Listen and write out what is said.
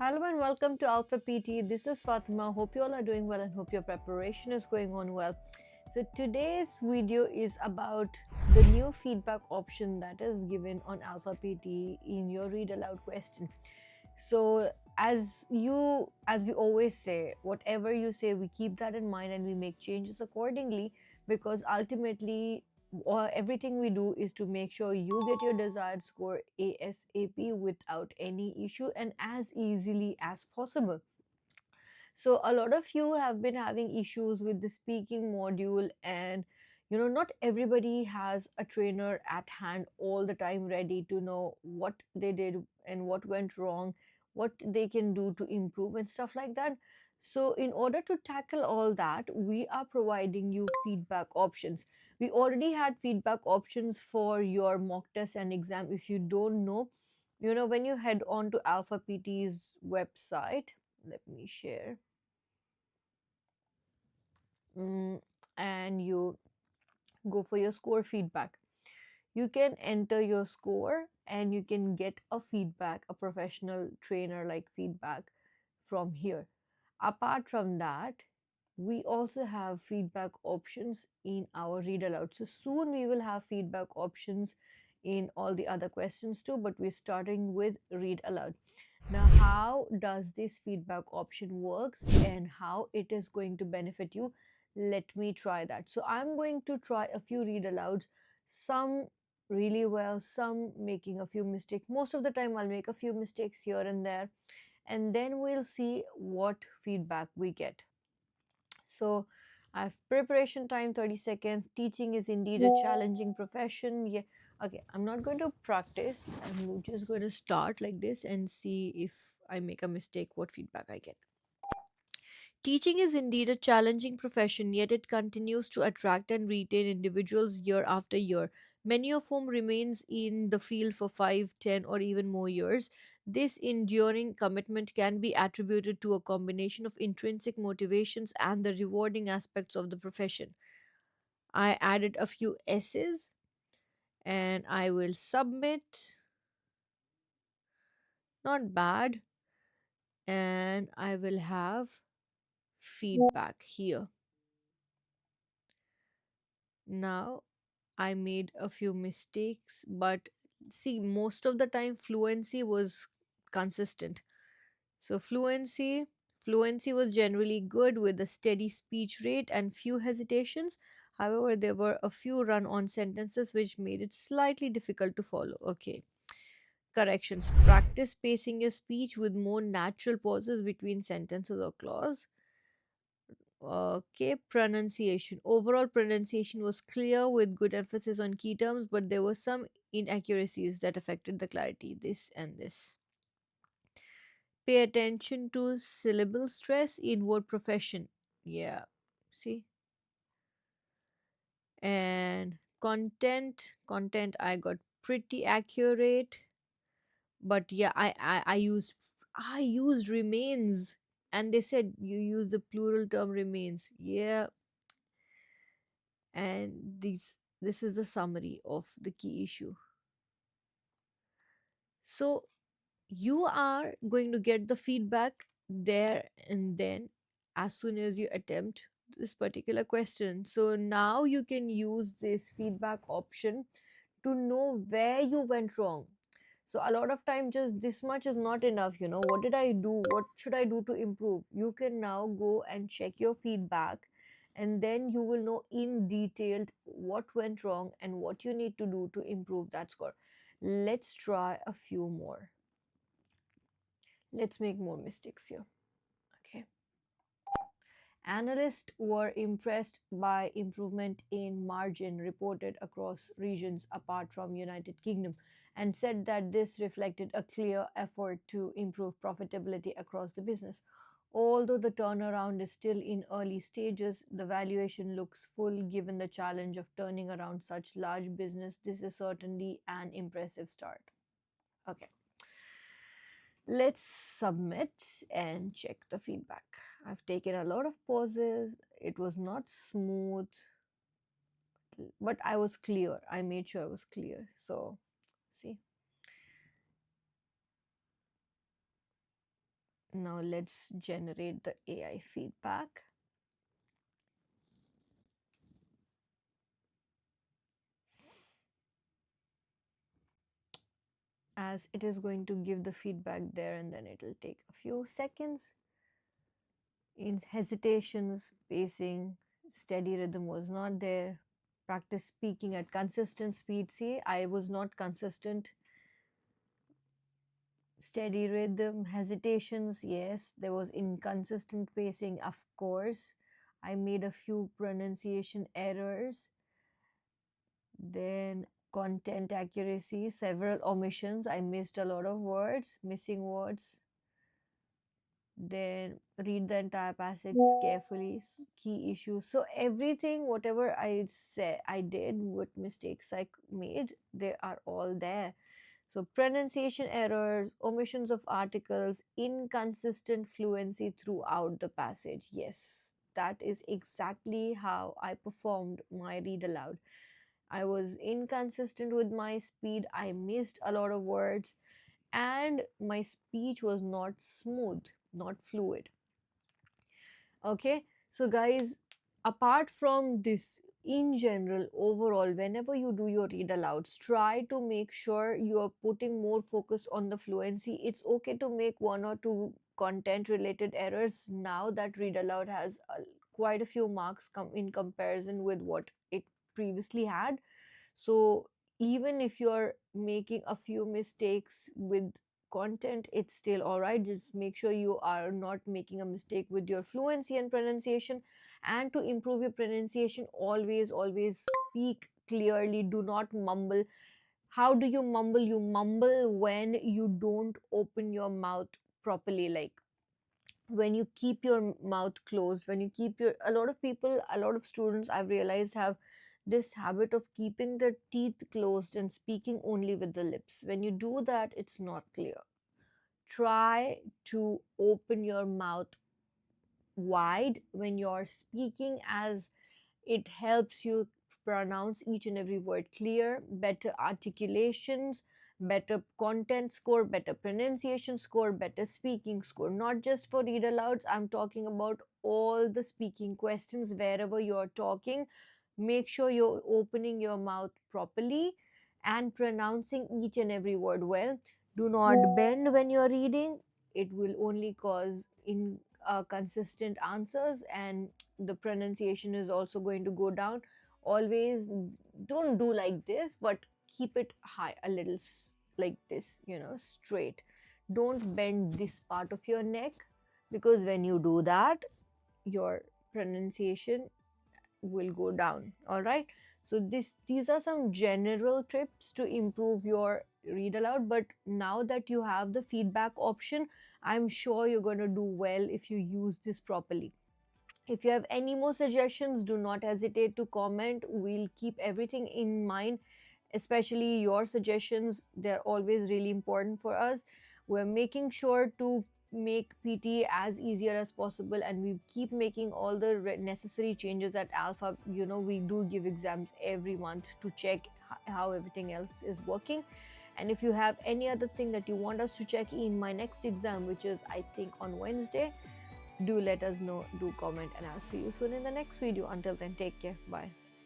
Hello and welcome to Alpha PTE. This is Fatima. Hope you all are doing well and hope your preparation is going on well. So today's video is about the new feedback option that is given on Alpha PTE in your read aloud question. So as we always say, whatever you say, we keep that in mind and we make changes accordingly, because ultimately everything we do is to make sure you get your desired score ASAP without any issue and as easily as possible. So a lot of you have been having issues with the speaking module, and not everybody has a trainer at hand all the time ready to know what they did and what went wrong, what they can do to improve and stuff like that. So in order to tackle all that, we are providing you feedback options. We already had feedback options for your mock test and exam. If you don't know, when you head on to Alpha PT's website, let me share. mm, and you go for your score feedback, you can enter your score and you can get a feedback, a professional trainer like feedback from here. Apart from that, we also have feedback options in our read aloud. So soon we will have feedback options in all the other questions too, but we're starting with read aloud. Now, how does this feedback option works and how it is going to benefit you? Let me try that. So I'm going to try a few read alouds, some really well, some making a few mistakes. Most of the time I'll make a few mistakes here and there, and then we'll see what feedback we get. So I have preparation time 30 seconds. Teaching is indeed a challenging profession. Yeah. Okay, I'm not going to practice. I'm just going to start like this and see if I make a mistake, what feedback I get. Teaching is indeed a challenging profession, yet it continues to attract and retain individuals year after year, many of whom remains in the field for 5, 10, or even more years. This enduring commitment can be attributed to a combination of intrinsic motivations and the rewarding aspects of the profession. I added a few S's and I will submit. Not bad. And I will have feedback here. Now I made a few mistakes, but see, most of the time fluency was consistent. So fluency was generally good with a steady speech rate and few hesitations. However, there were a few run-on sentences which made it slightly difficult to follow. Okay. Corrections. Practice pacing your speech with more natural pauses between sentences or clause. Okay, pronunciation. Overall pronunciation was clear with good emphasis on key terms, but there were some inaccuracies that affected the clarity. This and this. Pay attention to syllable stress in word profession. Yeah, see. And content I got pretty accurate, but yeah, I used remains, and they said you use the plural term remains. Yeah, and this is the summary of the key issue. So you are going to get the feedback there and then as soon as you attempt this particular question. So now you can use this feedback option to know where you went wrong. So a lot of time just this much is not enough. What did I do, what should I do to improve? You can now go and check your feedback, and then you will know in detail what went wrong and what you need to do to improve that score. Let's try a few more. Let's make more mistakes here. Okay. Analysts were impressed by improvement in margin reported across regions apart from United Kingdom, and said that this reflected a clear effort to improve profitability across the business. Although the turnaround is still in early stages, the valuation looks full given the challenge of turning around such large business. This is certainly an impressive start. Okay. Let's submit and check the feedback. I've taken a lot of pauses. It was not smooth, but I was clear. I made sure I was clear. So, see. Now let's generate the AI feedback. As it is going to give the feedback there, and then it will take a few seconds. In hesitations, pacing, steady rhythm was not there. Practice speaking at consistent speed. See, I was not consistent. Steady rhythm, hesitations, yes. There was inconsistent pacing, of course. I made a few pronunciation errors. Then content accuracy, several omissions. I missed a lot of words, missing words. Then read the entire passage carefully, key issues. So everything, whatever I said, I did, what mistakes I made, they are all there. So pronunciation errors, omissions of articles, inconsistent fluency throughout the passage. Yes, that is exactly how I performed my read aloud. I was inconsistent with my speed. I missed a lot of words, and my speech was not smooth, not fluid. Okay, so guys, apart from this, in general, overall, whenever you do your read alouds, try to make sure you are putting more focus on the fluency. It's okay to make one or two content related errors now that read aloud has quite a few marks come in comparison with what it previously had. So even if you're making a few mistakes with content, it's still all right. Just make sure you are not making a mistake with your fluency and pronunciation. And to improve your pronunciation, always speak clearly. Do not mumble. How do you mumble? You mumble when you don't open your mouth properly, like when you keep your mouth closed, when you keep your, a lot of people, a lot of students, I've realized, have this habit of keeping their teeth closed and speaking only with the lips. When you do that, it's not clear. Try to open your mouth wide when you're speaking, as it helps you pronounce each and every word clear, better articulations, better content score, better pronunciation score, better speaking score. Not just for read alouds, I'm talking about all the speaking questions. Wherever you're talking, make sure you're opening your mouth properly and pronouncing each and every word well. Do not bend when you're reading. It will only cause in consistent answers, and the pronunciation is also going to go down. Always don't do like this, but keep it high a little, like this, straight. Don't bend this part of your neck, because when you do that, your pronunciation will go down. All right, so these are some general tips to improve your read aloud. But now that you have the feedback option, I'm sure you're going to do well if you use this properly. If you have any more suggestions, do not hesitate to comment. We'll keep everything in mind, especially your suggestions. They're always really important for us. We're making sure to make PT as easier as possible, and we keep making all the necessary changes at Alpha. We do give exams every month to check how everything else is working. And if you have any other thing that you want us to check in my next exam, which is I think on Wednesday, do let us know, do comment, and I'll see you soon in the next video. Until then, take care. Bye.